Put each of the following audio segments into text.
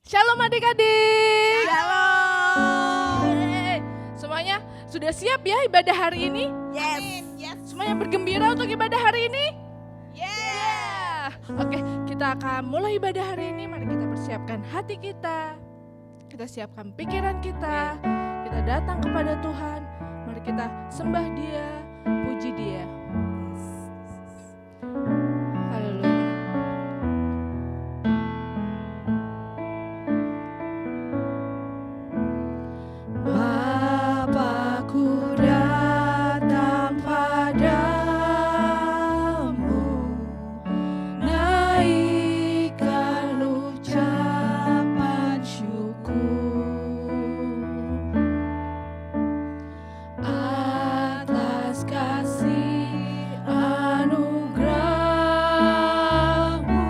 Shalom adik-adik. Shalom. Semuanya sudah siap ya ibadah hari ini? Yes. Semuanya bergembira untuk ibadah hari ini? Yeah. Oke, kita akan mulai ibadah hari ini. Mari kita persiapkan hati kita. Kita siapkan pikiran kita. Kita datang kepada Tuhan. Mari kita sembah Dia, puji Dia. Haleluya. Bapakku datang padamu, naikkan ucapan syukur atas kasih anugerah-Mu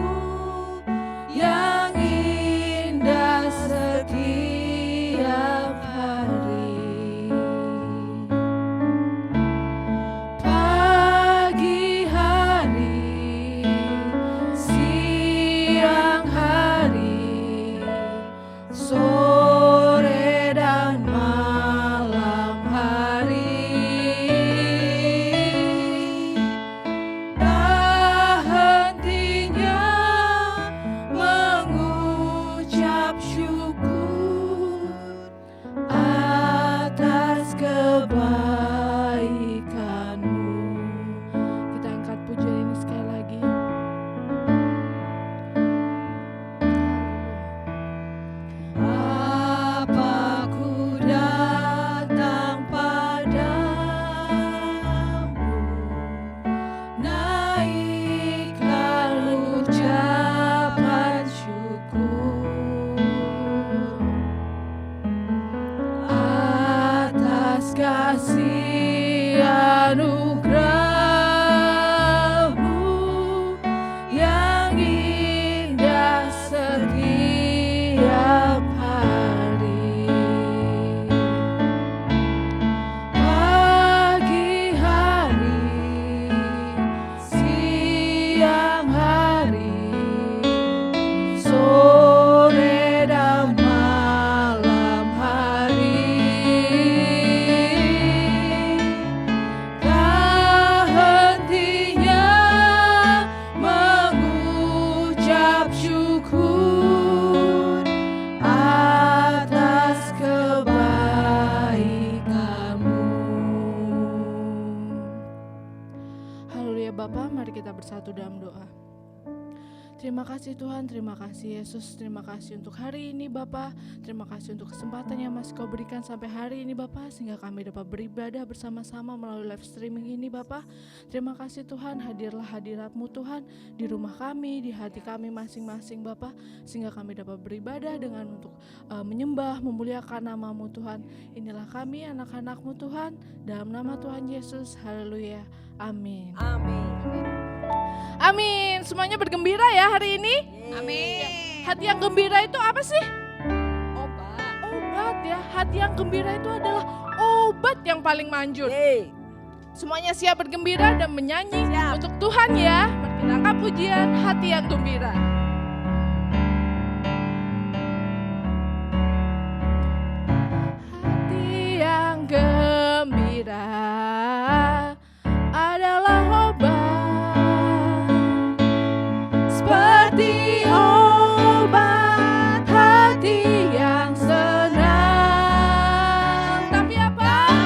yang indah setiap hari. Pagi hari, siang hari, sore dan malam hari, tak hentinya mengucap syukur atas kebaikan-Mu. Kita angkat pujian ini sekali lagi. Bapakku datang padamu, naikkan ucapan syukur atas kasih anugerah-Mu yang indah setiap hari. Pagi hari, siang hari, sore dan malam hari, tak hentinya mengucap syukur atas kebaikan-Mu. Haleluya Bapa, mari kita bersatu dalam doa. Terima kasih Tuhan, terima kasih Yesus, terima kasih untuk hari ini Bapa. Terima kasih untuk kesempatan yang masih Kau berikan sampai hari ini Bapa, sehingga kami dapat beribadah bersama-sama melalui live streaming ini Bapa. Terima kasih Tuhan, hadirlah hadirat-Mu Tuhan di rumah kami, di hati kami masing-masing Bapa, sehingga kami dapat beribadah dengan untuk menyembah, memuliakan nama-Mu Tuhan. Inilah kami anak-anak-Mu Tuhan, dalam nama Tuhan Yesus, haleluya, amin. Amin. Amin. Semuanya bergembira ya hari ini. Amin. Hati yang gembira itu apa sih? Obat. Obat ya. Hati yang gembira itu adalah obat yang paling manjur. Yeay. Semuanya siap bergembira dan menyanyi Siap. untuk Tuhan ya. Mari kita angkat pujian hati yang gembira. Hati yang gembira adalah obat, seperti obat hati yang senang. Tapi apa?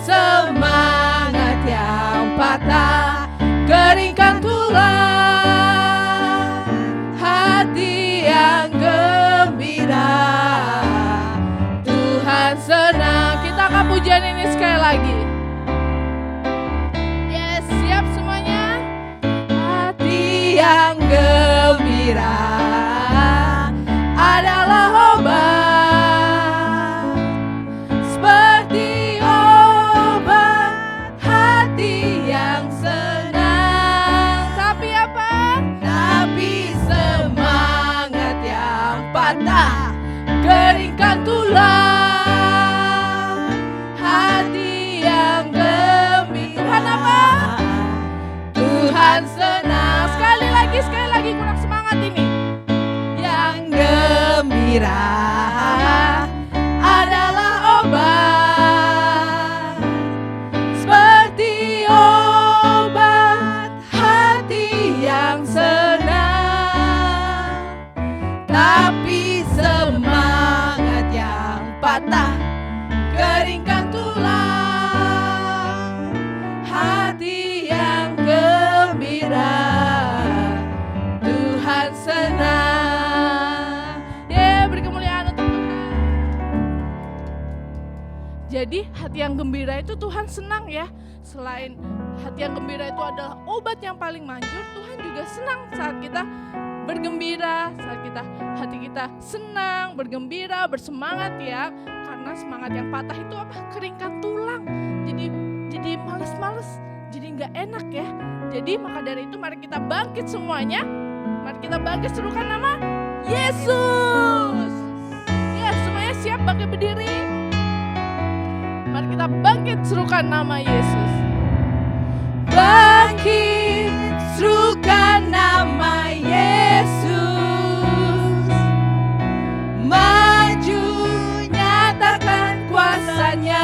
Semangat yang patah, keringkan tulang. Hati yang gembira, Tuhan senang. Kita akan pujian ini sekali lagi. Yes, siap semuanya? Hati yang gembira adalah obat, seperti obat hati yang senang. Tapi apa? Tapi semangat yang patah, keringkan tulang. Hati yang gembira. Tuhan apa? Tuhan senang. Sekali lagi kurang semangat ini. Yang gembira gembira adalah obat, seperti obat hati yang senang. Tapi semangat yang patah keringkan tulang. Hati yang gembira Tuhan senang. Beri kemuliaan untuk Tuhan. Jadi hati yang gembira itu Tuhan senang ya. Selain hati yang gembira itu adalah obat yang paling manjur, Tuhan juga senang saat kita bergembira, saat hati kita senang, bergembira, bersemangat ya. Karena semangat yang patah itu apa? Keringkan tulang. Jadi males-males, jadi nggak enak ya. Jadi maka dari itu mari kita bangkit semuanya. Mari kita bangkit serukan nama Yesus. Ya, semuanya siap bangkit berdiri. Mari kita bangkit serukan nama Yesus. Bangkit serukan nama Yesus. Maju nyatakan kuasanya.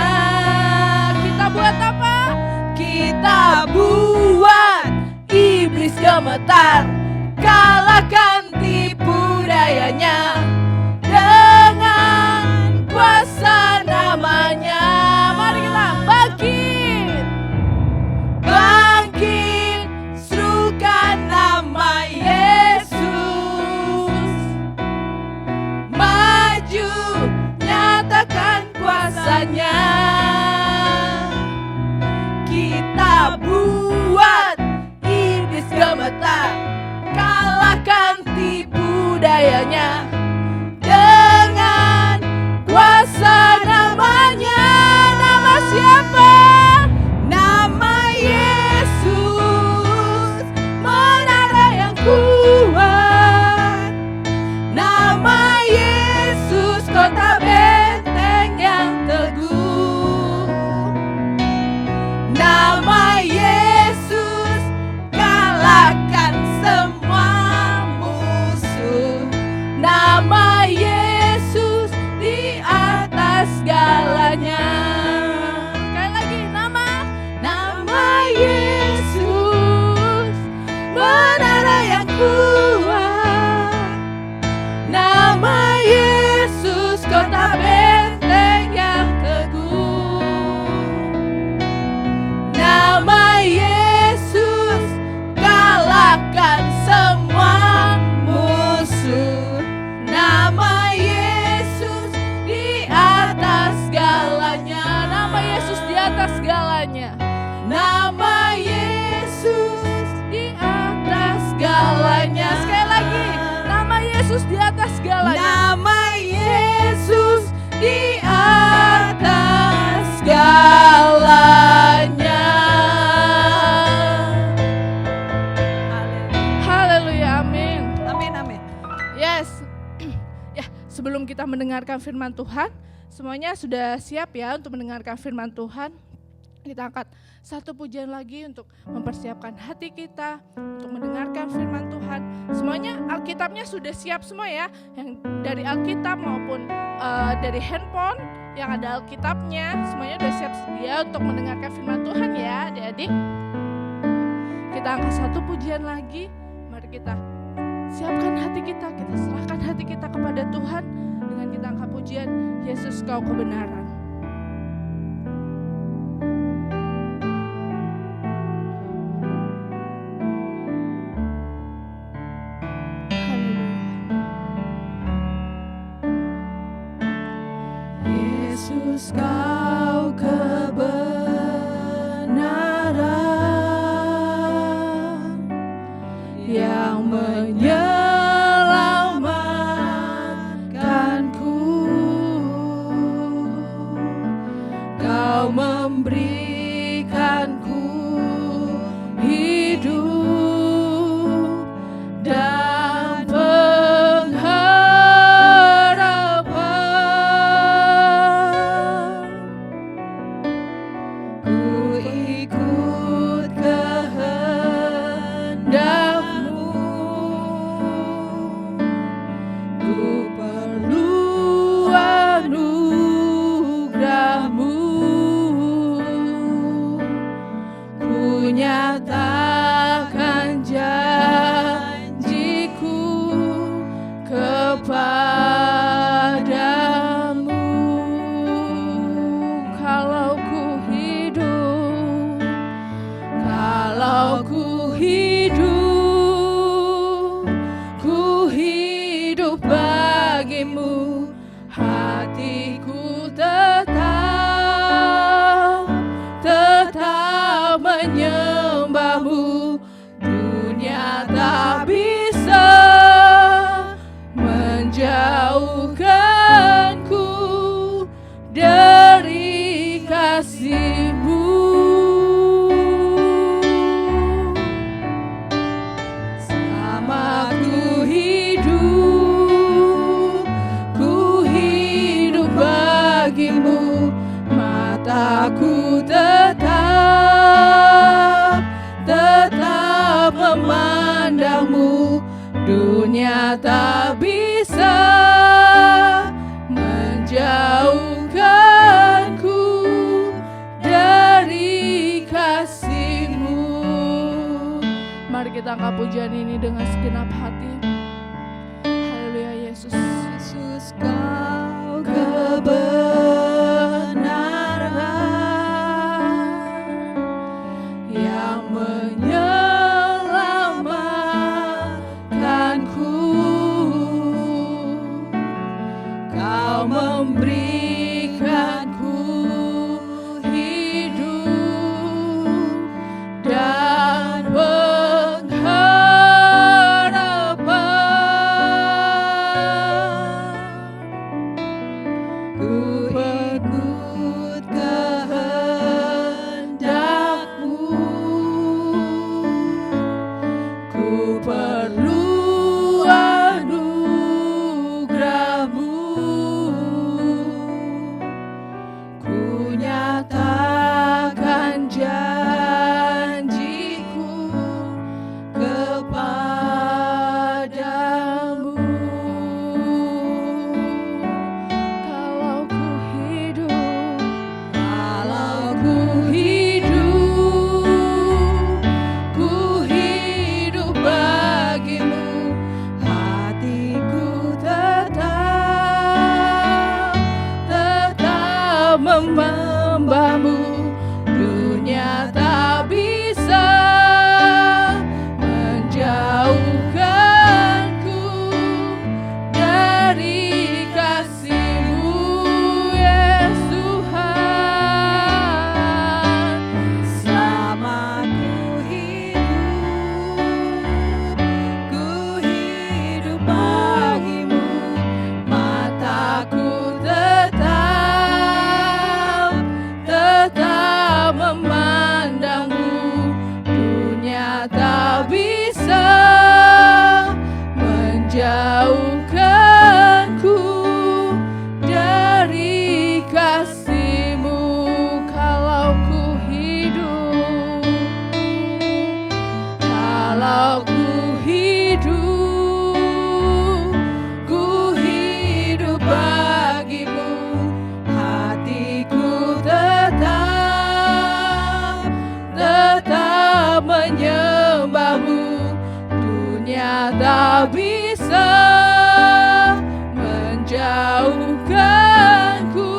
Kita buat apa? Kita buat iblis gemetar, kalahkan tipu dayanya dengan kuasa namanya. Mari kita bangkit. Bangkit serukan nama Yesus. Maju nyatakan kuasanya. Kita buat iblis gemetar, kalahkan tipu dayanya dengan kuasa namanya. Nama siapa? Nama Yesus, menara yang kuat. Nama Yesus, kota benteng yang teguh. Nama Yesus, kalahkan semua musuh. Nama Yesus di atas segalanya. Sekali lagi Nama Yesus, menara yang kuat. Nama Yesus, kota benteng yang teguh. Nama Yesus, kalahkan semua musuh. Nama Yesus di atas segalanya. Nama Yesus di atas segalanya. Nama Yesus di atas segalanya. Sekali lagi, nama Yesus di atas segalanya. Nama Yesus di atas segalanya. Haleluya, amin. Amin, amin. Yes. Ya, sebelum kita mendengarkan firman Tuhan, semuanya sudah siap ya untuk mendengarkan firman Tuhan. Kita angkat satu pujian lagi untuk mempersiapkan hati kita untuk mendengarkan firman Tuhan. Semuanya Alkitabnya sudah siap semua ya, yang dari Alkitab maupun dari handphone yang ada Alkitabnya, semuanya sudah siap sedia untuk mendengarkan firman Tuhan ya adik-adik. Kita angkat satu pujian lagi, mari kita siapkan hati kita serahkan hati kita kepada Tuhan dengan kita angkat pujian Yesus Kau Kebenaran. Yesus Kau kebenaran yang menyelamatkanku. Kau memberikanku hidup dan pengharapan. Aku tetap memandangmu. Dunia tak bisa menjauhkanku dari kasih-Mu. Mari kita angkat pujian ini dengan segenap hati. Haleluya Yesus. Yesus, Kau kebenaran yang menyelamatkanku. Kau memberikanku hidup dan pengharapan. Ku ikut kehendak-Mu. Ku perlu anugerah-Mu. Ku nyatakan janji-Ku kepadamu. Kalau ku hidup bagimu. Hatiku tetap memambamu. Dunia tak bisa menjauhkanku dari kasih-Mu, Yesus Tuhan. Selama ku hidup bagimu. Mataku tetap memandangmu. Dunia tak bisa menjauhkanku dari kasih-Mu. Kalau ku hidup bagimu. Hatiku tetap menyembah-Mu. Dunia tak bisa menjauhkanku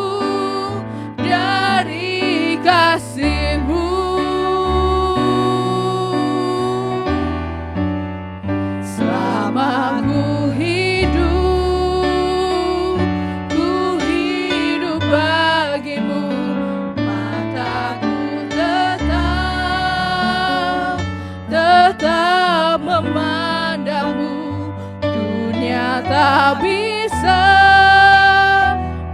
dari kasih-Mu. Selama ku hidup bagimu. Mataku tetap memandangmu. Dunia tak bisa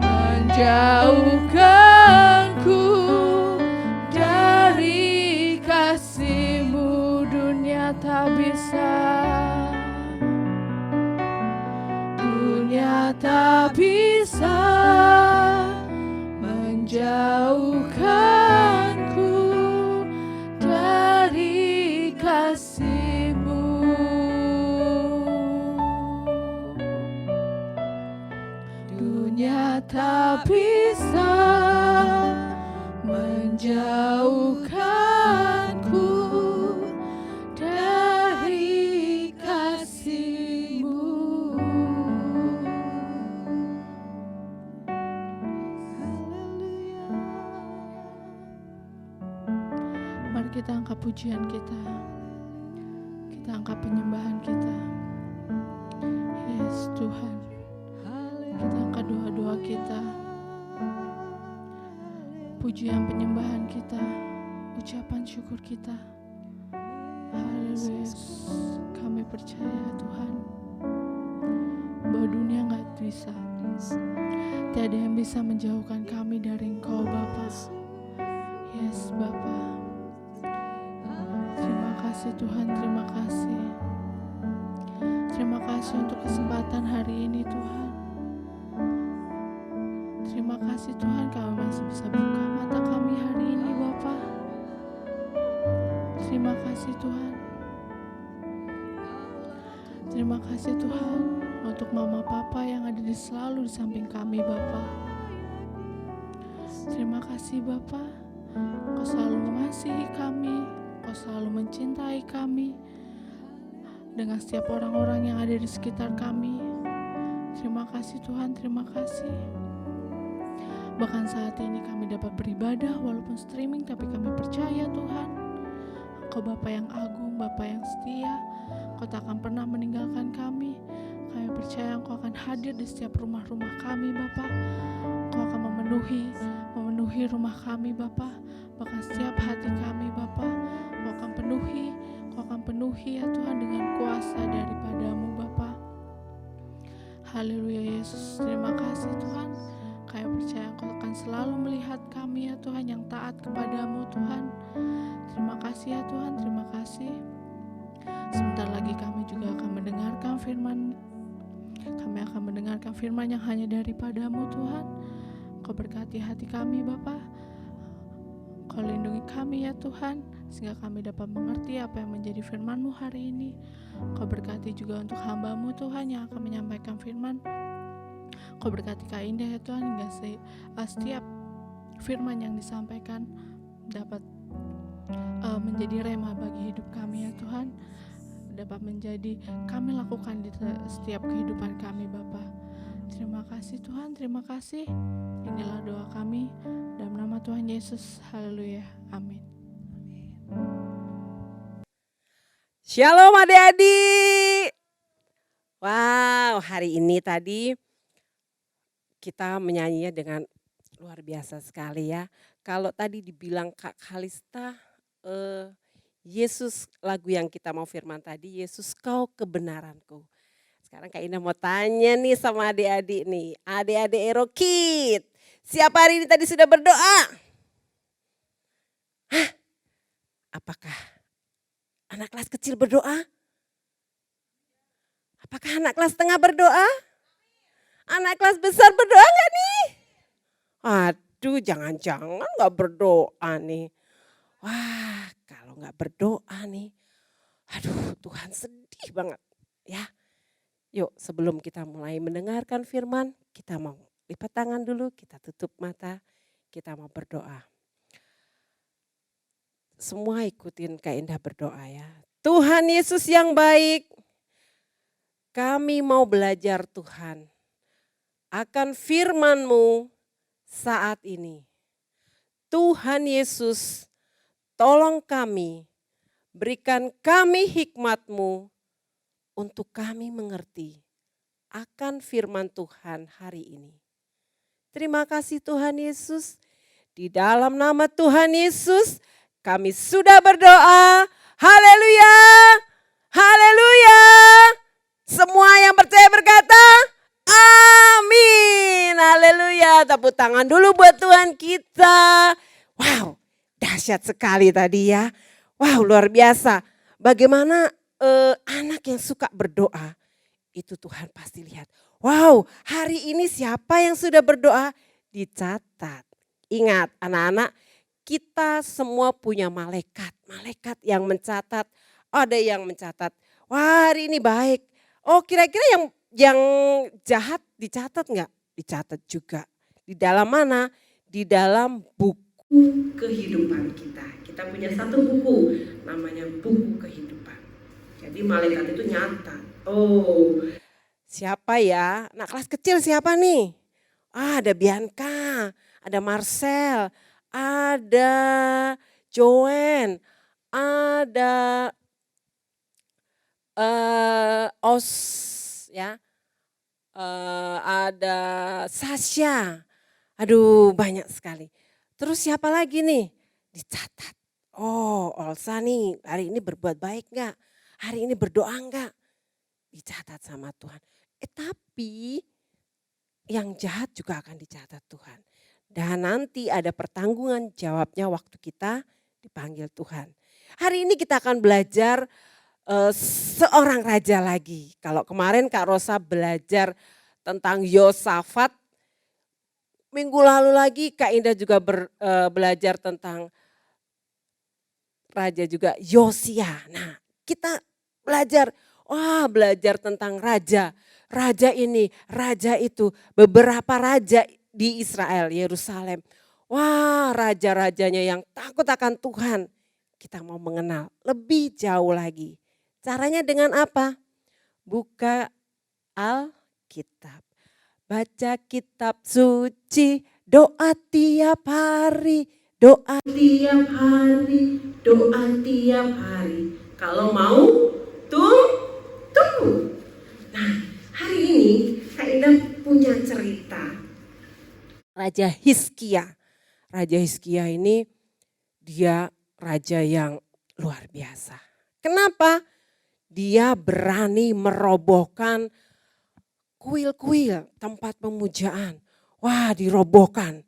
menjauhkanku dari kasih-Mu. Dunia tak bisa. Dunia tak bisa menjauhkanku dari kasih-Mu. Dunia tak bisa menjauhkanku dari kasih-Mu. Mari kita angkat pujian kita. Kita angkat penyembahan kita. Yes Tuhan. Kita angkat doa-doa kita. Pujian penyembahan kita. Ucapan syukur kita. Haleluya. Kami percaya Tuhan bahwa dunia gak bisa. Tiada yang bisa menjauhkan kami dari Engkau Bapa. Yes Bapa. Terima kasih Tuhan, terima kasih. Terima kasih untuk kesempatan hari ini Tuhan. Terima kasih Tuhan, kami masih bisa buka mata kami hari Tuhan. Terima kasih Tuhan untuk mama papa yang ada selalu di samping kami Bapa. Terima kasih Bapa, Kau selalu mengasihi kami, Kau selalu mencintai kami dengan setiap orang-orang yang ada di sekitar kami. Terima kasih Tuhan, terima kasih. Bahkan saat ini kami dapat beribadah walaupun streaming, tapi kami percaya Tuhan, Kau Bapa yang agung, Bapa yang setia. Kau tak akan pernah meninggalkan kami. Kami percaya Engkau akan hadir di setiap rumah-rumah kami Bapa. Kau akan memenuhi rumah kami Bapa. Bahkan setiap hati kami Bapa, Kau akan penuhi ya Tuhan dengan kuasa daripada-Mu Bapa. Haleluya Yesus, terima kasih Tuhan. Kami percaya Engkau akan selalu melihat kami ya Tuhan yang taat kepadamu Tuhan. Terima kasih ya Tuhan, terima kasih. Sebentar lagi kami juga akan mendengarkan firman. Kami akan mendengarkan firman yang hanya daripada-Mu Tuhan. Kau berkati hati kami Bapa. Kau lindungi kami ya Tuhan, sehingga kami dapat mengerti apa yang menjadi firman-Mu hari ini. Kau berkati juga untuk hamba-Mu Tuhan yang akan menyampaikan firman. Kau berkati Kak Indah ya Tuhan, hingga setiap firman yang disampaikan dapat menjadi rema bagi hidup kami ya Tuhan. Dapat menjadi kami lakukan di setiap kehidupan kami Bapa. Terima kasih Tuhan, terima kasih. Inilah doa kami dalam nama Tuhan Yesus. Haleluya, amin. Shalom adik-adik. Wow, hari ini tadi kita menyanyinya dengan luar biasa sekali ya. Kalau tadi dibilang Kak Kalista, Yesus, lagu yang kita mau firman tadi, Yesus Kau kebenaranku. Sekarang Kak Indah mau tanya nih sama adik-adik nih, adik-adik Erokid. Siapa hari ini tadi sudah berdoa? Hah? Apakah anak kelas kecil berdoa? Apakah anak kelas tengah berdoa? Anak kelas besar berdoa gak nih? Aduh, jangan-jangan gak berdoa nih. Wah, kalau gak berdoa nih, aduh Tuhan sedih banget ya. Yuk sebelum kita mulai mendengarkan firman, kita mau lipat tangan dulu, kita tutup mata, kita mau berdoa. Semua ikutin Kak Indah berdoa ya. Tuhan Yesus yang baik, kami mau belajar Tuhan akan firman-Mu saat ini. Tuhan Yesus, tolong kami, berikan kami hikmat-Mu untuk kami mengerti akan firman Tuhan hari ini. Terima kasih Tuhan Yesus, di dalam nama Tuhan Yesus kami sudah berdoa. Haleluya, haleluya. Semua yang percaya berkata, amin. Haleluya, tepuk tangan dulu buat Tuhan kita. Wow, dahsyat sekali tadi ya. Wow, luar biasa. Bagaimana anak yang suka berdoa, itu Tuhan pasti lihat. Wow, hari ini siapa yang sudah berdoa? Dicatat. Ingat anak-anak, kita semua punya malaikat. Malaikat yang mencatat, ada yang mencatat. Wah, hari ini baik. Oh, kira-kira yang jahat dicatat enggak? Dicatat juga. Di dalam mana? Di dalam buku kehidupan kita. Kita punya satu buku, namanya buku kehidupan. Jadi malaikat itu nyata. Oh, siapa ya? Anak kelas kecil siapa nih? Ada Bianca, ada Marcel, ada Joanne, ada Os, ya, ada Sasha. Aduh, banyak sekali. Terus siapa lagi nih? Dicatat. Oh, Olsa nih hari ini berbuat baik enggak? Hari ini berdoa enggak? Dicatat sama Tuhan. Tapi yang jahat juga akan dicatat Tuhan. Dan nanti ada pertanggungan jawabnya waktu kita dipanggil Tuhan. Hari ini kita akan belajar seorang raja lagi. Kalau kemarin Kak Rosa belajar tentang Yosafat. Minggu lalu lagi Kak Indah juga belajar tentang raja juga Yosia. Nah, kita belajar tentang raja. Raja ini, raja itu, beberapa raja di Israel, Yerusalem. Wah, raja-rajanya yang takut akan Tuhan. Kita mau mengenal lebih jauh lagi. Caranya dengan apa? Buka Alkitab. Baca kitab suci, doa tiap hari, doa tiap hari, doa tiap hari. Kalau mau, tunggu. Nah, hari ini Kak Indah punya cerita. Raja Hizkia. Raja Hizkia ini dia raja yang luar biasa. Kenapa? Dia berani merobohkan kuil-kuil tempat pemujaan. Wah, dirobohkan,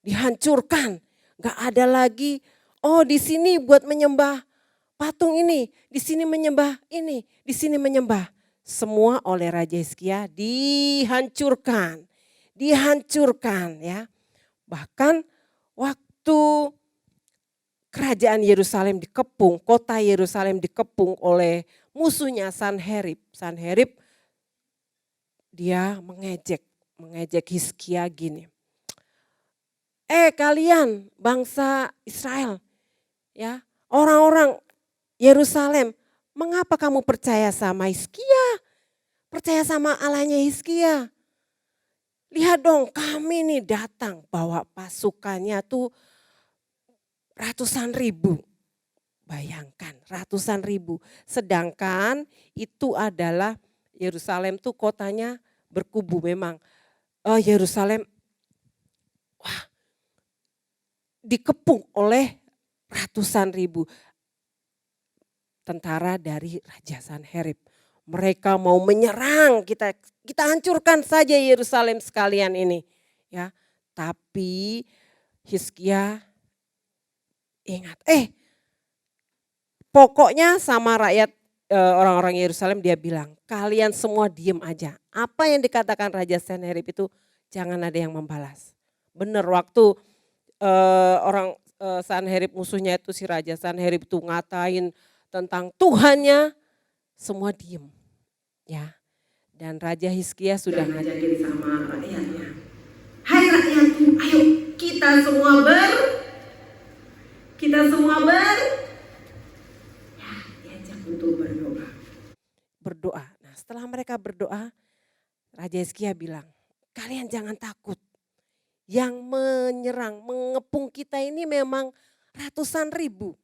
dihancurkan. Gak ada lagi, di sini buat menyembah patung ini, di sini menyembah ini, di sini menyembah. Semua oleh Raja Hizkia dihancurkan. Dihancurkan ya. Bahkan waktu kerajaan Yerusalem dikepung, kota Yerusalem dikepung oleh musuhnya Sanherib. Sanherib dia mengejek Hizkia gini. Kalian bangsa Israel, ya, orang-orang Yerusalem, mengapa kamu percaya sama Hizkia? Percaya sama Allahnya Hizkia? Lihat dong, kami nih datang bawa pasukannya tuh ratusan ribu. Bayangkan, ratusan ribu. Sedangkan itu adalah Yerusalem tuh kotanya berkubu memang. Yerusalem dikepung oleh ratusan ribu tentara dari Raja Sanherib. Mereka mau menyerang, kita hancurkan saja Yerusalem sekalian ini. Ya, tapi Hizkia ingat, pokoknya sama rakyat orang-orang Yerusalem dia bilang, kalian semua diem aja. Apa yang dikatakan Raja Sanherib itu jangan ada yang membalas. Benar waktu orang Sanherib musuhnya itu si Raja Sanherib itu ngatain tentang Tuhannya, semua diem. Ya. Dan Raja Hizkia sudah ngajakin sama rakyatnya. Hai rakyatku, ayo kita semua diajak untuk berdoa. Nah, setelah mereka berdoa, Raja Hizkia bilang, kalian jangan takut. Yang menyerang, mengepung kita ini memang ratusan ribu.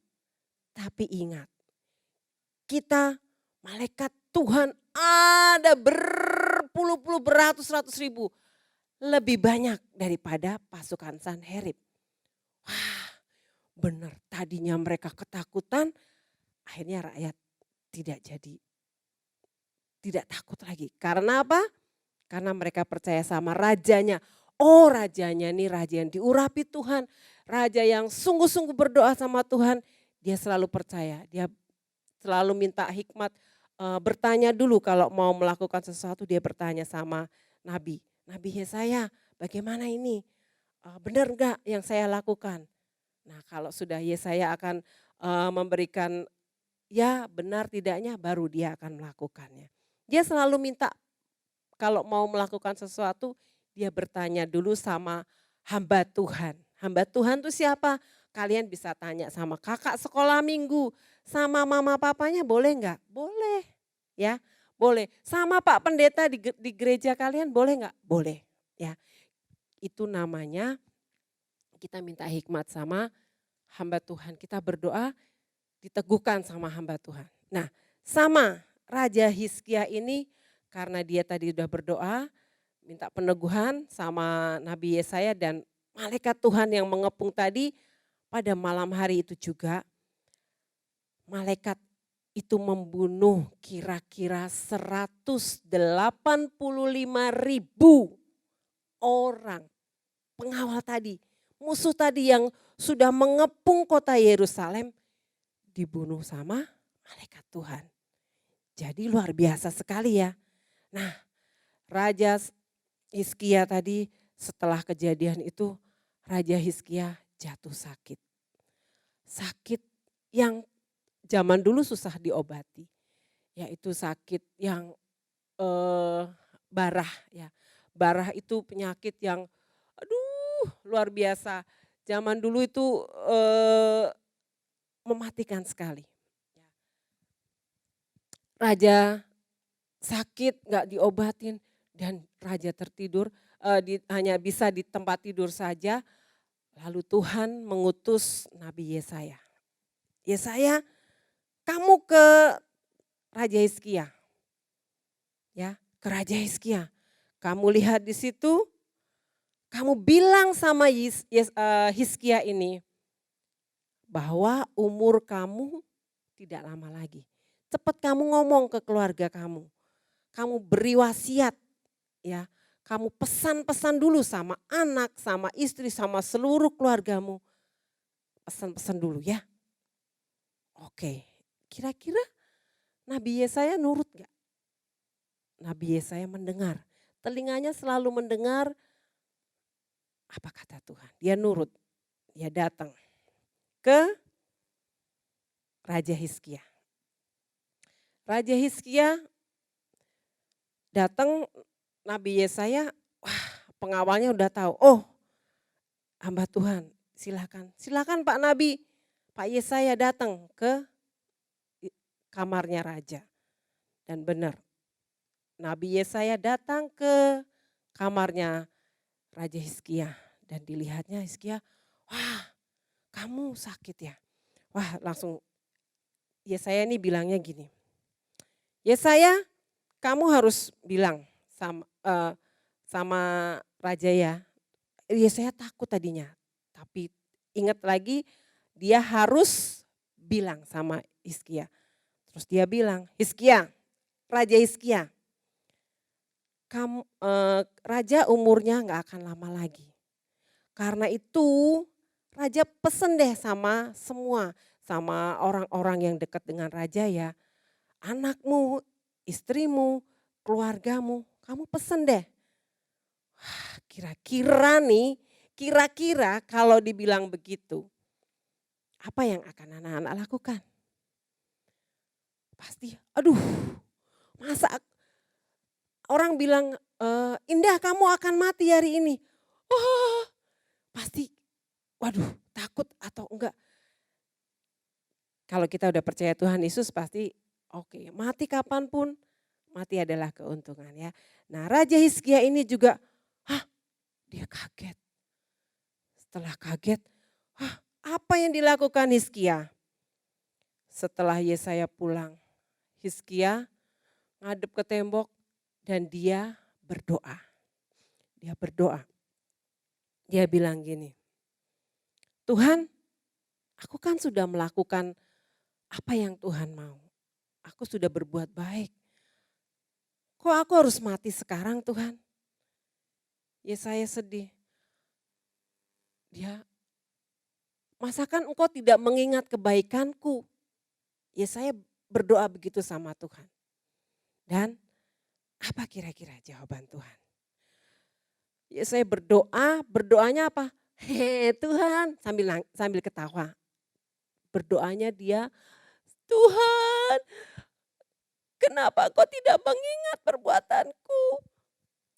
Tapi ingat, kita malaikat Tuhan ada berpuluh-puluh, beratus-ratus ribu. Lebih banyak daripada pasukan Sanherib. Wah, benar, tadinya mereka ketakutan, akhirnya rakyat tidak takut lagi. Karena apa? Karena mereka percaya sama rajanya. Oh, rajanya ini raja yang diurapi Tuhan, raja yang sungguh-sungguh berdoa sama Tuhan. Dia selalu percaya, dia selalu minta hikmat, bertanya dulu kalau mau melakukan sesuatu, dia bertanya sama Nabi Yesaya, bagaimana ini? Benar enggak yang saya lakukan? Nah, kalau sudah Yesaya akan memberikan ya benar tidaknya, baru dia akan melakukannya. Dia selalu minta kalau mau melakukan sesuatu, dia bertanya dulu sama hamba Tuhan. Hamba Tuhan itu siapa? Kalian bisa tanya sama kakak sekolah minggu, sama mama papanya boleh enggak? Boleh, ya boleh. Sama Pak Pendeta di gereja kalian boleh enggak? Boleh, ya. Itu namanya kita minta hikmat sama hamba Tuhan. Kita berdoa diteguhkan sama hamba Tuhan. Nah, sama Raja Hizkia ini karena dia tadi udah berdoa, minta peneguhan sama Nabi Yesaya dan malaikat Tuhan yang mengepung tadi, pada malam hari itu juga malaikat itu membunuh kira-kira 185.000 orang. Pengawal tadi, musuh tadi yang sudah mengepung kota Yerusalem dibunuh sama malaikat Tuhan. Jadi luar biasa sekali ya. Nah, Raja Hizkia tadi setelah kejadian itu Raja Hizkia jatuh sakit. Sakit yang zaman dulu susah diobati, yaitu sakit yang barah ya. Barah itu penyakit yang aduh luar biasa. Zaman dulu itu mematikan sekali. Raja sakit nggak diobatin dan raja tertidur hanya bisa di tempat tidur saja. Lalu Tuhan mengutus Nabi Yesaya. Yesaya, kamu ke Raja Hizkia. Ya, ke Raja Hizkia. Kamu lihat di situ, kamu bilang sama Hizkia ini bahwa umur kamu tidak lama lagi. Cepat kamu ngomong ke keluarga kamu. Kamu beri wasiat ya. Kamu pesan-pesan dulu sama anak, sama istri, sama seluruh keluargamu. Pesan-pesan dulu ya. Oke, kira-kira Nabi Yesaya nurut gak? Nabi Yesaya mendengar. Telinganya selalu mendengar apa kata Tuhan. Dia nurut, dia datang ke Raja Hizkia. Raja Hizkia datang, Nabi Yesaya, wah pengawalnya udah tahu, oh hamba Tuhan silakan Pak Nabi, Pak Yesaya datang ke kamarnya raja. Dan benar, Nabi Yesaya datang ke kamarnya Raja Hizkia dan dilihatnya Hizkia, wah kamu sakit ya. Wah langsung Yesaya ini bilangnya gini, Yesaya kamu harus bilang sama raja ya. Yesaya takut tadinya, tapi ingat lagi dia harus bilang sama Hizkia. Terus dia bilang, Hizkia, Raja Hizkia, raja umurnya gak akan lama lagi. Karena itu raja pesen deh sama semua, sama orang-orang yang dekat dengan raja ya. Anakmu, istrimu, keluargamu, kamu pesen deh. Wah, kira-kira kalau dibilang begitu, apa yang akan anak-anak lakukan? Pasti, aduh masa orang bilang, Indah kamu akan mati hari ini. Oh, pasti, waduh takut atau enggak. Kalau kita udah percaya Tuhan Yesus pasti oke, mati kapanpun, mati adalah keuntungan ya. Nah Raja Hizkia ini juga, dia kaget. Setelah kaget, apa yang dilakukan Hizkia? Setelah Yesaya pulang, Hizkia ngadep ke tembok dan dia berdoa. Dia berdoa. Dia bilang gini, Tuhan, aku kan sudah melakukan apa yang Tuhan mau. Aku sudah berbuat baik. Kok aku harus mati sekarang Tuhan? Yesaya sedih. Dia, masakan engkau tidak mengingat kebaikanku? Yesaya berdoa begitu sama Tuhan. Dan apa kira-kira jawaban Tuhan? Yesaya berdoanya apa? Tuhan, sambil ketawa. Berdoanya dia, Tuhan, kenapa kau tidak mengingat perbuatanku?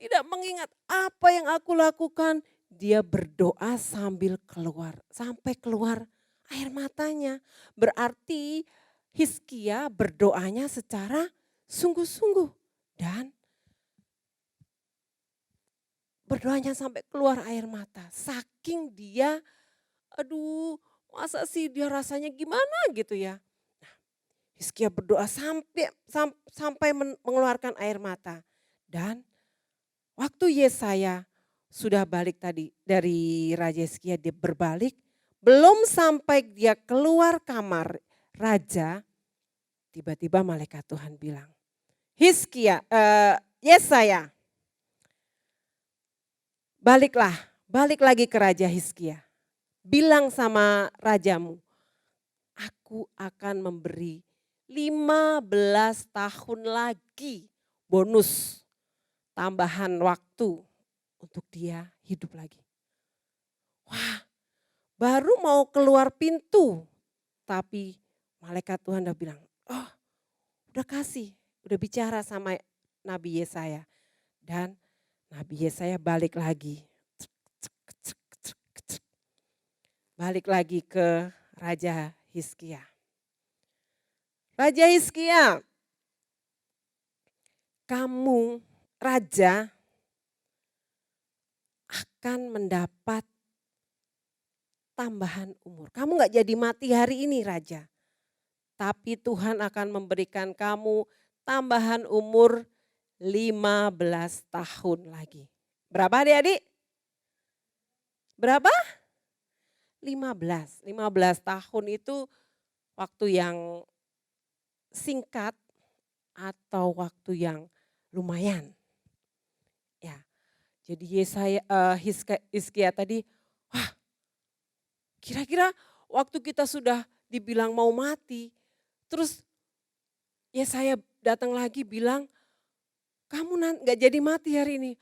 Tidak mengingat apa yang aku lakukan. Dia berdoa sampai keluar air matanya. Berarti Hizkia berdoanya secara sungguh-sungguh. Dan berdoanya sampai keluar air mata. Saking dia, aduh masa sih dia rasanya gimana gitu ya. Nah, Hizkia berdoa sampai mengeluarkan air mata. Dan waktu Yesaya sudah balik tadi dari Raja Hizkia, dia berbalik, belum sampai dia keluar kamar raja, tiba-tiba malaikat Tuhan bilang, Yesaya, balik lagi ke Raja Hizkia. Bilang sama rajamu, aku akan memberi 15 tahun lagi bonus tambahan waktu untuk dia hidup lagi. Wah, baru mau keluar pintu, tapi malaikat Tuhan udah bilang, oh udah kasih, udah bicara sama Nabi Yesaya. Dan Nabi Yesaya balik lagi. Balik lagi ke Raja Hizkia. Raja Hizkia, kamu raja akan mendapat tambahan umur. Kamu gak jadi mati hari ini raja. Tapi Tuhan akan memberikan kamu tambahan umur 15 tahun lagi. Berapa adik-adik? Berapa? 15 tahun itu waktu yang singkat atau waktu yang lumayan. Ya. Jadi Hizkia tadi, wah, kira-kira waktu kita sudah dibilang mau mati, terus Yesaya datang lagi bilang, kamu gak jadi mati hari ini.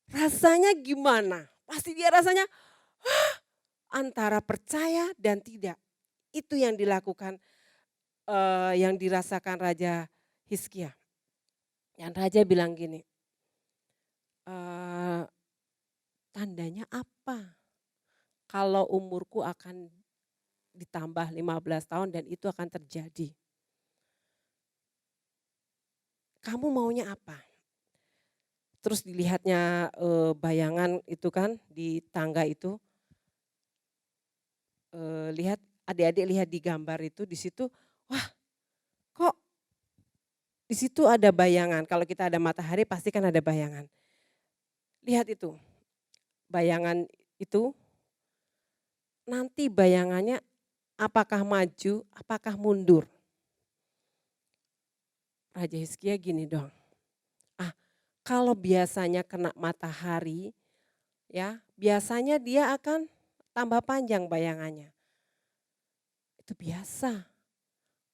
Rasanya gimana? Pasti dia rasanya, antara percaya dan tidak. Itu yang dilakukan, yang dirasakan Raja Hizkia. Dan Raja bilang gini, tandanya apa? Kalau umurku akan ditambah 15 tahun dan itu akan terjadi. Kamu maunya apa? Terus dilihatnya bayangan itu kan di tangga itu. Lihat adik-adik lihat di gambar itu di situ, wah kok di situ ada bayangan. Kalau kita ada matahari pasti kan ada bayangan. Lihat itu, bayangan itu nanti bayangannya apakah maju, apakah mundur. Raja Hizkia gini dong, kalau biasanya kena matahari, ya biasanya dia akan tambah panjang bayangannya. Itu biasa.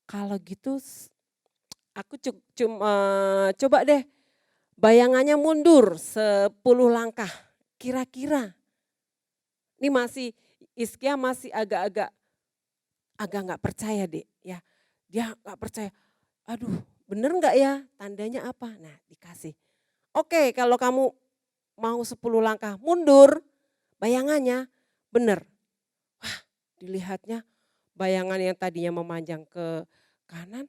Kalau gitu aku coba deh bayangannya mundur 10 langkah. Kira-kira. Ini masih Hizkia masih agak nggak percaya deh ya. Dia nggak percaya. Aduh, bener nggak ya? Tandanya apa? Nah, dikasih. Oke, kalau kamu mau 10 langkah mundur, bayangannya bener. Wah, dilihatnya bayangan yang tadinya memanjang ke kanan,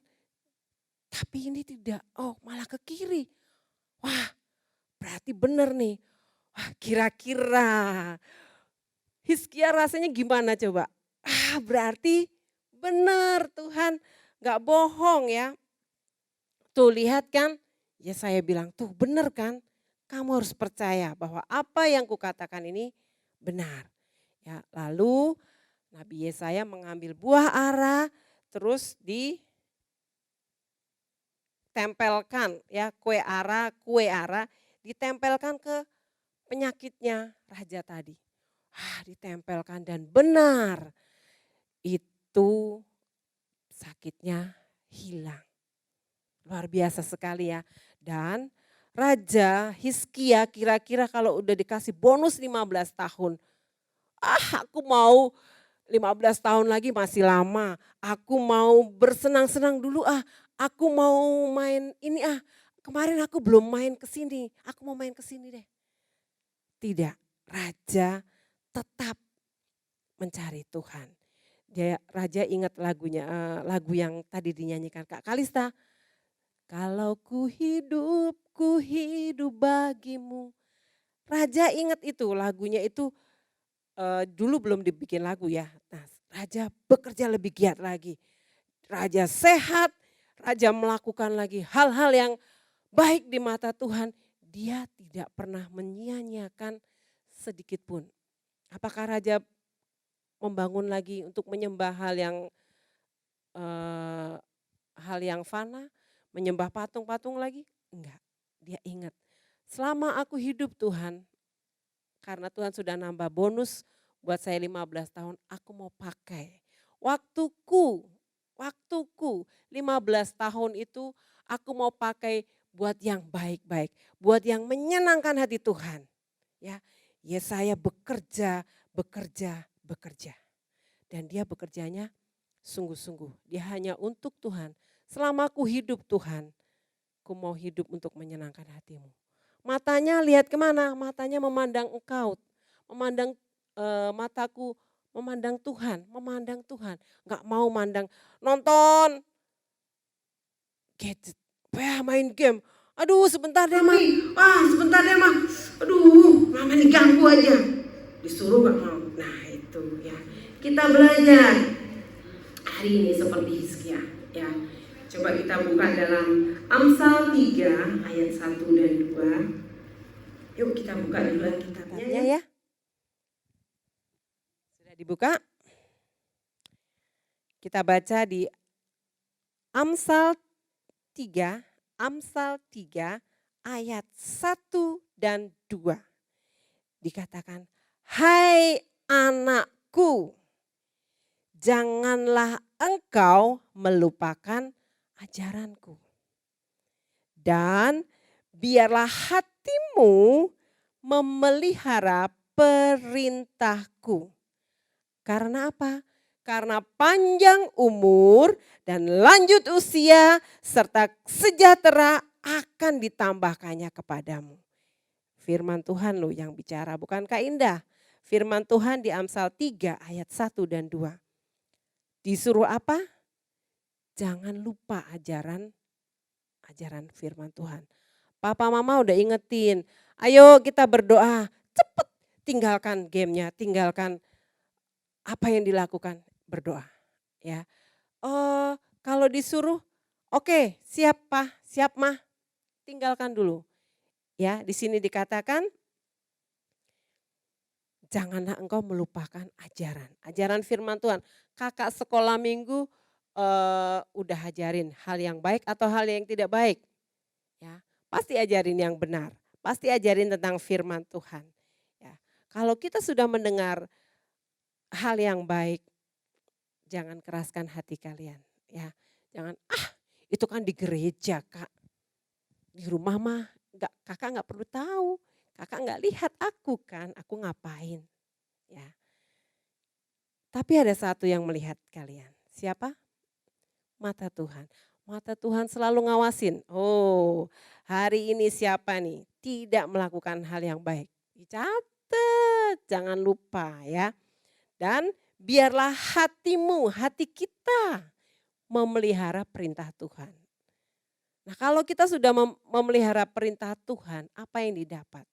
tapi ini tidak. Oh, malah ke kiri. Wah, berarti bener nih. Wah, kira-kira Hizkia rasanya gimana coba? Berarti benar Tuhan gak bohong ya. Tuh lihat kan, ya saya bilang tuh benar kan. Kamu harus percaya bahwa apa yang kukatakan ini benar. Ya, lalu Nabi Yesaya mengambil buah ara terus ditempelkan ya kue ara ditempelkan ke penyakitnya raja tadi. Ditempelkan dan benar itu sakitnya hilang. Luar biasa sekali ya. Dan Raja Hizkia kira-kira kalau udah dikasih bonus 15 tahun. Aku mau 15 tahun lagi masih lama. Aku mau bersenang-senang dulu aku mau main ini kemarin aku belum main ke sini. Aku mau main ke sini deh. Tidak, raja tetap mencari Tuhan. Raja ingat lagunya, lagu yang tadi dinyanyikan Kak Kalista. Kalau ku hidup bagimu. Raja ingat itu lagunya itu dulu belum dibikin lagu ya. Nah, raja bekerja lebih giat lagi. Raja sehat, raja melakukan lagi hal-hal yang baik di mata Tuhan. Dia tidak pernah menyia-nyiakan sedikit pun. Apakah raja membangun lagi untuk menyembah hal yang fana, menyembah patung-patung lagi? Enggak, dia ingat. Selama aku hidup Tuhan, karena Tuhan sudah nambah bonus buat saya 15 tahun, aku mau pakai. Waktuku 15 tahun itu aku mau pakai buat yang baik-baik, buat yang menyenangkan hati Tuhan. Ya, Yesaya bekerja. Dan dia bekerjanya sungguh-sungguh dia hanya untuk Tuhan. Selama aku hidup Tuhan, aku mau hidup untuk menyenangkan hatimu. Matanya lihat kemana? Matanya memandang Engkau, memandang mataku memandang Tuhan, memandang Tuhan. Enggak mau mandang nonton gadget, main game. Aduh sebentar deh mah, sebentar deh mah. Aduh mama nih ganggu aja. Disuruh gak mau. Nah itu ya, kita belajar hari ini seperti Hizkia ya. Coba kita buka dalam Amsal 3 ayat 1 dan 2. Yuk kita buka dulu kitabnya ya. Sudah dibuka? Kita baca di Amsal 3 ayat 1 dan 2. Dikatakan, hai anakku, janganlah engkau melupakan ajaranku. Dan biarlah hatimu memelihara perintahku. Karena apa? Karena panjang umur dan lanjut usia serta sejahtera akan ditambahkannya kepadamu. Firman Tuhan loh yang bicara, bukankah indah? Firman Tuhan di Amsal 3 ayat 1 dan 2. Disuruh apa? Jangan lupa ajaran firman Tuhan. Papa mama udah ingetin, ayo kita berdoa, cepet tinggalkan gamenya, tinggalkan apa yang dilakukan, berdoa. Ya, kalau disuruh, oke, siap pa, siap mah, tinggalkan dulu. Ya, di sini dikatakan, janganlah engkau melupakan ajaran firman Tuhan. Kakak sekolah minggu udah ajarin hal yang baik atau hal yang tidak baik. Ya, pasti ajarin yang benar, pasti ajarin tentang firman Tuhan. Ya, kalau kita sudah mendengar hal yang baik, jangan keraskan hati kalian. Ya, jangan itu kan di gereja kak, di rumah mah kakak nggak perlu tahu, kakak nggak lihat aku kan, aku ngapain. Ya, tapi ada satu yang melihat kalian, siapa? Mata Tuhan. Mata Tuhan selalu ngawasin. Oh, hari ini siapa nih tidak melakukan hal yang baik? Dicatat, jangan lupa ya. Dan biarlah hatimu, hati kita memelihara perintah Tuhan. Nah kalau kita sudah memelihara perintah Tuhan, apa yang didapat?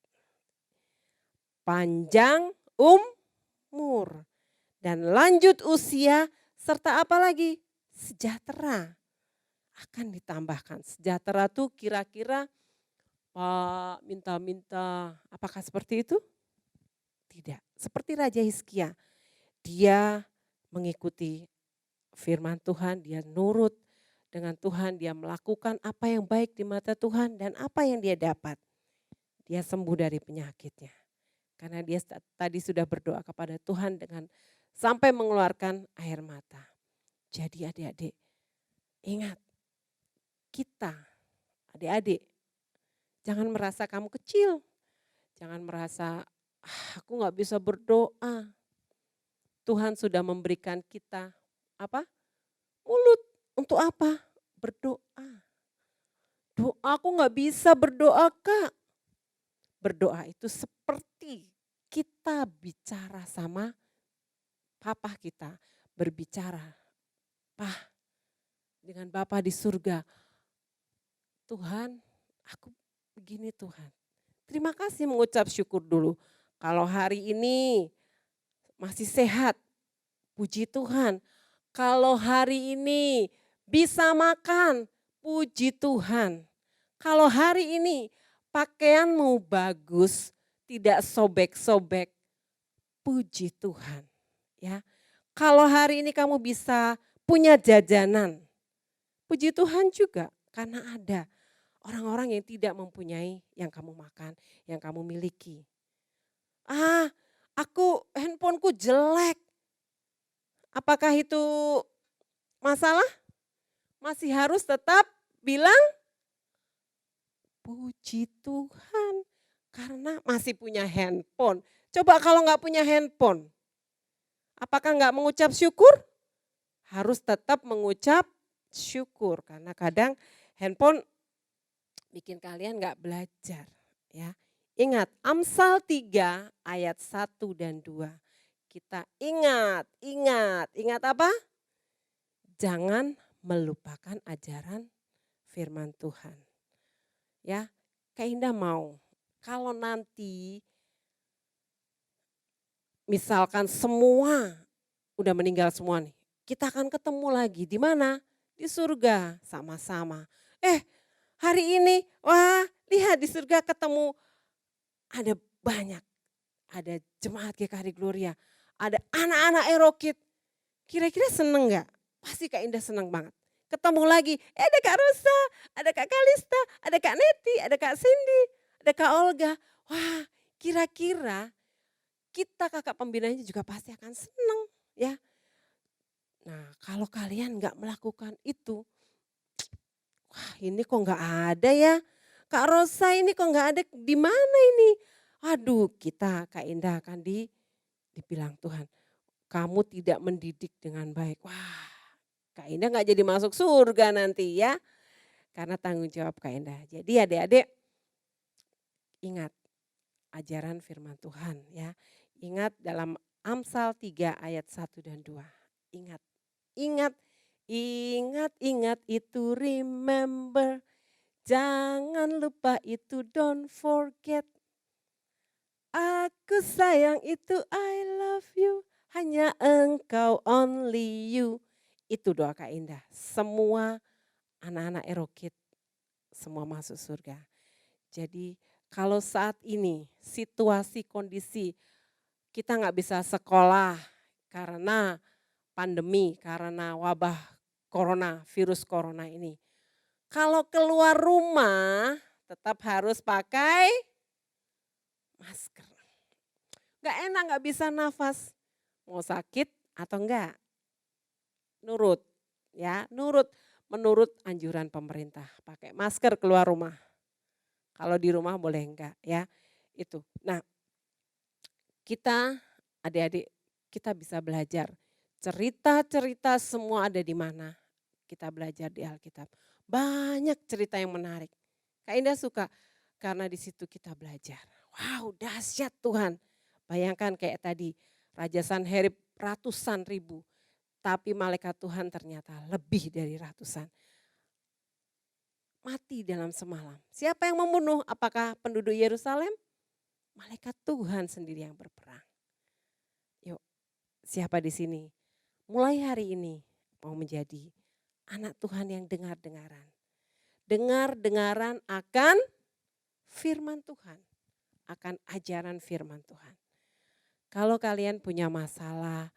Panjang umur dan lanjut usia serta apa lagi? Sejahtera akan ditambahkan. Sejahtera tuh kira-kira Pak minta-minta, apakah seperti itu? Tidak, seperti Raja Hizkia. Dia mengikuti firman Tuhan, dia nurut dengan Tuhan, dia melakukan apa yang baik di mata Tuhan dan apa yang dia dapat. Dia sembuh dari penyakitnya. Karena dia tadi sudah berdoa kepada Tuhan dengan sampai mengeluarkan air mata. Jadi adik-adik, ingat kita, adik-adik, jangan merasa kamu kecil. Jangan merasa aku gak bisa berdoa. Tuhan sudah memberikan kita apa? Mulut. Untuk apa? Berdoa. Doa aku gak bisa berdoa kak. Berdoa itu seperti kita bicara sama Papa kita. Berbicara, Pah, dengan Bapa di surga. Tuhan, aku begini Tuhan. Terima kasih mengucap syukur dulu. Kalau hari ini masih sehat, puji Tuhan. Kalau hari ini bisa makan, puji Tuhan. Kalau hari ini pakaianmu bagus, tidak sobek-sobek, puji Tuhan. Ya, kalau hari ini kamu bisa punya jajanan, puji Tuhan juga karena ada orang-orang yang tidak mempunyai yang kamu makan, yang kamu miliki. Aku handphoneku jelek. Apakah itu masalah? Masih harus tetap bilang puji Tuhan karena masih punya handphone. Coba kalau nggak punya handphone, apakah nggak mengucap syukur? harus tetap mengucap syukur. Karena kadang handphone bikin kalian gak belajar ya. Ingat Amsal 3 ayat 1 dan 2. Kita ingat apa? Jangan melupakan ajaran firman Tuhan. Ya, Kak Indah mau kalau nanti misalkan semua udah meninggal semua nih, kita akan ketemu lagi di mana? Di surga sama-sama. Hari ini, wah lihat di surga ketemu ada banyak, ada jemaat GKHD Gloria, ada anak-anak Erokid. Kira-kira seneng gak? Pasti Kak Indah seneng banget. Ketemu lagi, ada Kak Rosa, ada Kak Kalista, ada Kak Neti, ada Kak Cindy, ada Kak Olga. Wah kira-kira kita kakak pembinanya juga pasti akan seneng ya. Nah kalau kalian gak melakukan itu, wah ini kok gak ada ya. Kak Rosa ini kok gak ada, di mana ini? Aduh kita Kak Indah akan dibilang Tuhan, kamu tidak mendidik dengan baik. Wah Kak Indah gak jadi masuk surga nanti ya. Karena tanggung jawab Kak Indah. Jadi adik-adik ingat ajaran firman Tuhan ya. Ingat dalam Amsal 3 ayat 1 dan 2. Ingat itu remember. Jangan lupa itu don't forget. Aku sayang itu I love you. Hanya engkau only you. Itu doa Kak Indah. Semua anak-anak Erokid semua masuk surga. Jadi kalau saat ini situasi kondisi kita nggak bisa sekolah karena pandemi, karena wabah corona, virus corona ini. Kalau keluar rumah tetap harus pakai masker. Gak enak, gak bisa nafas. Mau sakit atau enggak? Nurut ya, menurut anjuran pemerintah. Pakai masker keluar rumah. Kalau di rumah boleh enggak ya, itu. Nah kita adik-adik kita bisa belajar. Cerita-cerita semua ada di mana? Kita belajar di Alkitab. Banyak cerita yang menarik. Kak Indah suka karena di situ kita belajar. Wow, dahsyat Tuhan. Bayangkan kayak tadi Raja Sanherib ratusan ribu. Tapi malaikat Tuhan ternyata lebih dari ratusan. Mati dalam semalam. Siapa yang membunuh? Apakah penduduk Yerusalem? Malaikat Tuhan sendiri yang berperang. Yuk, siapa di sini? Mulai hari ini mau menjadi anak Tuhan yang dengar-dengaran. Dengar-dengaran akan firman Tuhan. Akan ajaran firman Tuhan. Kalau kalian punya masalah,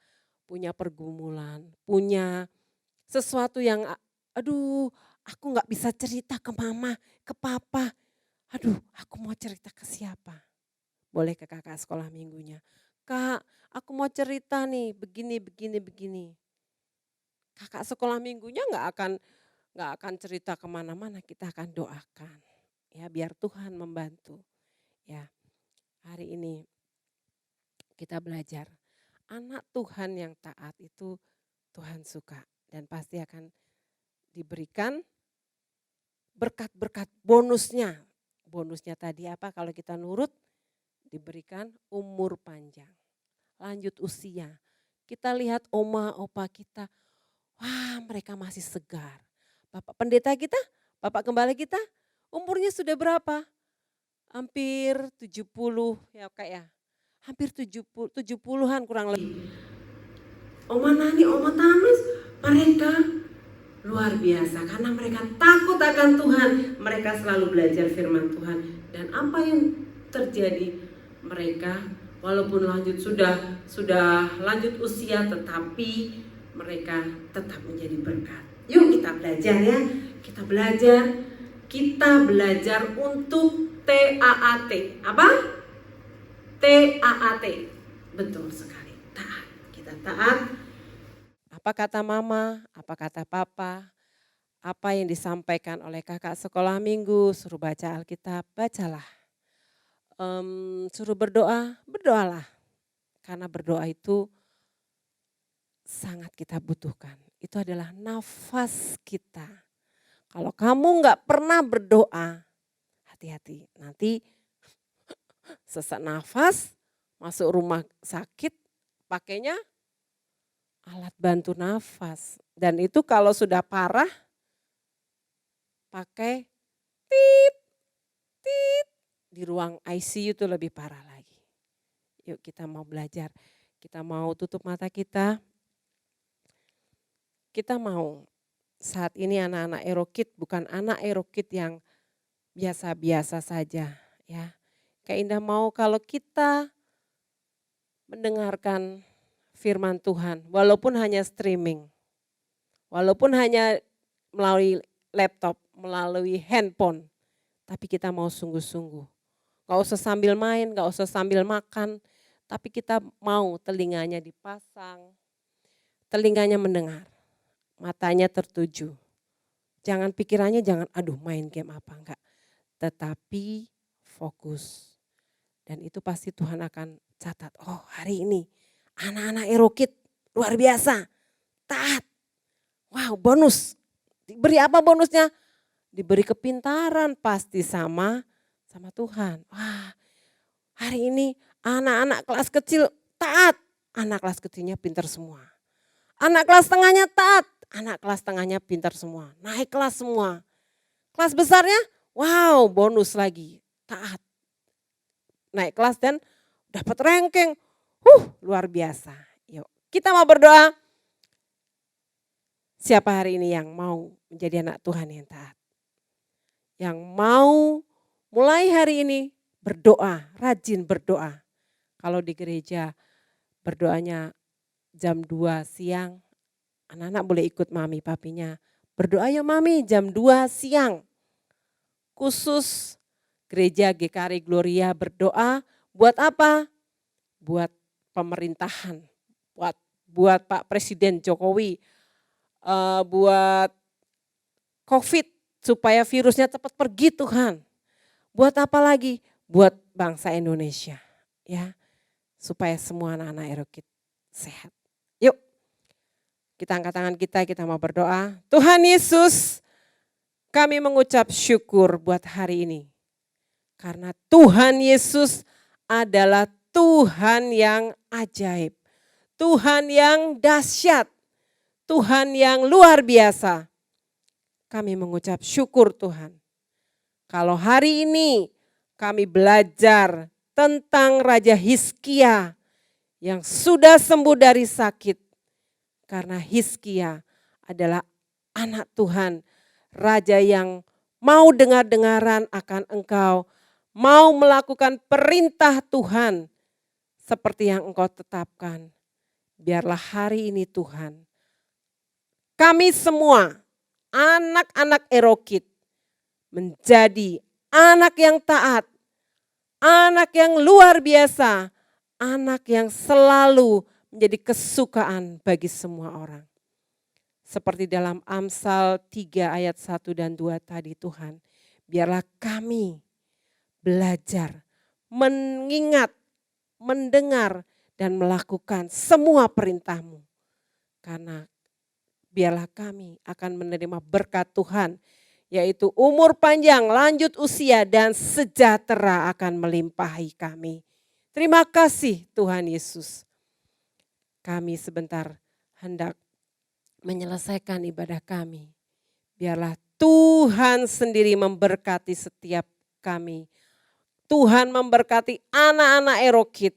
punya pergumulan, punya sesuatu yang aduh aku gak bisa cerita ke mama, ke papa. Aduh aku mau cerita ke siapa? Boleh ke kakak sekolah minggunya. Kak aku mau cerita nih begini. Kakak sekolah minggunya gak akan cerita kemana-mana, kita akan doakan. Ya biar Tuhan membantu. Ya hari ini kita belajar. Anak Tuhan yang taat itu Tuhan suka. Dan pasti akan diberikan berkat-berkat bonusnya. Bonusnya tadi apa? Kalau kita nurut diberikan umur panjang. Lanjut usia. Kita lihat oma opa kita. Wah mereka masih segar. Bapak pendeta kita, bapak gembala kita umurnya sudah berapa? Hampir 70 ya Kak ya. Hampir 70-an kurang lebih. Oma Nani, Oma Tamis mereka luar biasa karena mereka takut akan Tuhan. Mereka selalu belajar firman Tuhan. Dan apa yang terjadi? Mereka walaupun sudah lanjut usia tetapi mereka tetap menjadi berkat. Yuk kita belajar ya. Kita belajar untuk TAAT. Apa? TAAT. Betul sekali. Taat. Kita taat. Apa kata mama, apa kata papa, apa yang disampaikan oleh kakak sekolah minggu, suruh baca Alkitab, bacalah. Suruh berdoa, berdoalah. Karena berdoa itu sangat kita butuhkan. itu adalah nafas kita. Kalau kamu nggak pernah berdoa, hati-hati. Nanti sesak nafas, masuk rumah sakit, pakainya alat bantu nafas. Dan itu kalau sudah parah, pakai tit, tit. Di ruang ICU itu lebih parah lagi. Yuk kita mau belajar, kita mau tutup mata kita. Kita mau saat ini anak-anak Erokid bukan anak Erokid yang biasa-biasa saja ya. Kak Indah mau kalau kita mendengarkan firman Tuhan walaupun hanya streaming, walaupun hanya melalui laptop, melalui handphone, tapi kita mau sungguh-sungguh. Gak usah sambil main, gak usah sambil makan, tapi kita mau telinganya dipasang, telinganya mendengar, matanya tertuju. Jangan pikirannya jangan aduh main game apa enggak. Tetapi fokus. Dan itu pasti Tuhan akan catat. Oh hari ini anak-anak Erokid luar biasa. Taat. Wow bonus. Diberi apa bonusnya? Diberi kepintaran pasti sama Tuhan. Wah hari ini anak-anak kelas kecil taat. Anak kelas kecilnya pintar semua. Anak kelas tengahnya taat. Anak kelas tengahnya pintar semua. Naik kelas semua. Kelas besarnya wow bonus lagi. Taat. Naik kelas dan dapat ranking. Luar biasa. Yuk kita mau berdoa. Siapa hari ini yang mau menjadi anak Tuhan yang taat? Yang mau mulai hari ini berdoa, rajin berdoa. Kalau di gereja berdoanya jam 2 siang, anak-anak boleh ikut mami papinya. Berdoa ya mami jam 2 siang. Khusus gereja GKRI Gloria berdoa buat apa? Buat pemerintahan, buat Pak Presiden Jokowi, buat COVID supaya virusnya cepat pergi Tuhan. Buat apa lagi? Buat bangsa Indonesia ya. Supaya semua anak-anak Erokid sehat. Yuk kita angkat tangan kita mau berdoa. Tuhan Yesus kami mengucap syukur buat hari ini. Karena Tuhan Yesus adalah Tuhan yang ajaib. Tuhan yang dahsyat. Tuhan yang luar biasa. Kami mengucap syukur Tuhan. Kalau hari ini kami belajar tentang Raja Hizkia yang sudah sembuh dari sakit. Karena Hizkia adalah anak Tuhan. Raja yang mau dengar-dengaran akan Engkau. Mau melakukan perintah Tuhan seperti yang Engkau tetapkan. Biarlah hari ini Tuhan, kami semua anak-anak Erokid menjadi anak yang taat, anak yang luar biasa, anak yang selalu menjadi kesukaan bagi semua orang. Seperti dalam Amsal 3 ayat 1 dan 2 tadi Tuhan, biarlah kami belajar, mengingat, mendengar, dan melakukan semua perintah-Mu. Karena biarlah kami akan menerima berkat Tuhan, yaitu umur panjang, lanjut usia, dan sejahtera akan melimpahi kami. Terima kasih Tuhan Yesus. Kami sebentar hendak menyelesaikan ibadah kami. Biarlah Tuhan sendiri memberkati setiap kami. Tuhan memberkati anak-anak Erokid,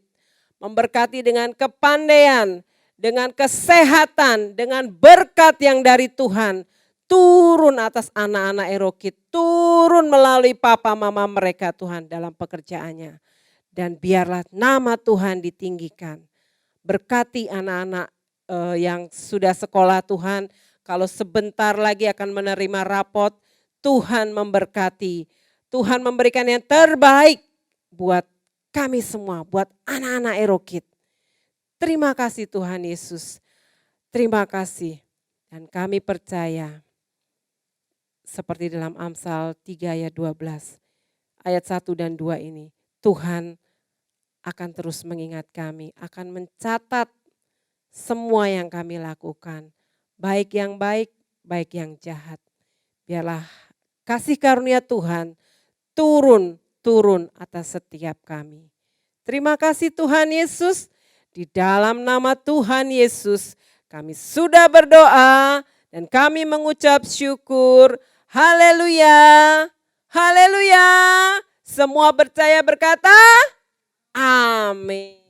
memberkati dengan kepandaian, dengan kesehatan, dengan berkat yang dari Tuhan. Turun atas anak-anak Erokid, turun melalui papa mama mereka Tuhan dalam pekerjaannya. Dan biarlah nama Tuhan ditinggikan. Berkati anak-anak yang sudah sekolah Tuhan, kalau sebentar lagi akan menerima rapot, Tuhan memberkati. Tuhan memberikan yang terbaik buat kami semua, buat anak-anak Erokid. Terima kasih Tuhan Yesus. Terima kasih. Dan kami percaya seperti dalam Amsal 3 ayat 12. Ayat 1 dan 2 ini. Tuhan akan terus mengingat kami, akan mencatat semua yang kami lakukan. baik yang jahat. Biarlah kasih karunia Tuhan turun atas setiap kami. Terima kasih Tuhan Yesus, di dalam nama Tuhan Yesus kami sudah berdoa dan kami mengucap syukur. Haleluya, haleluya. Semua percaya berkata, amin.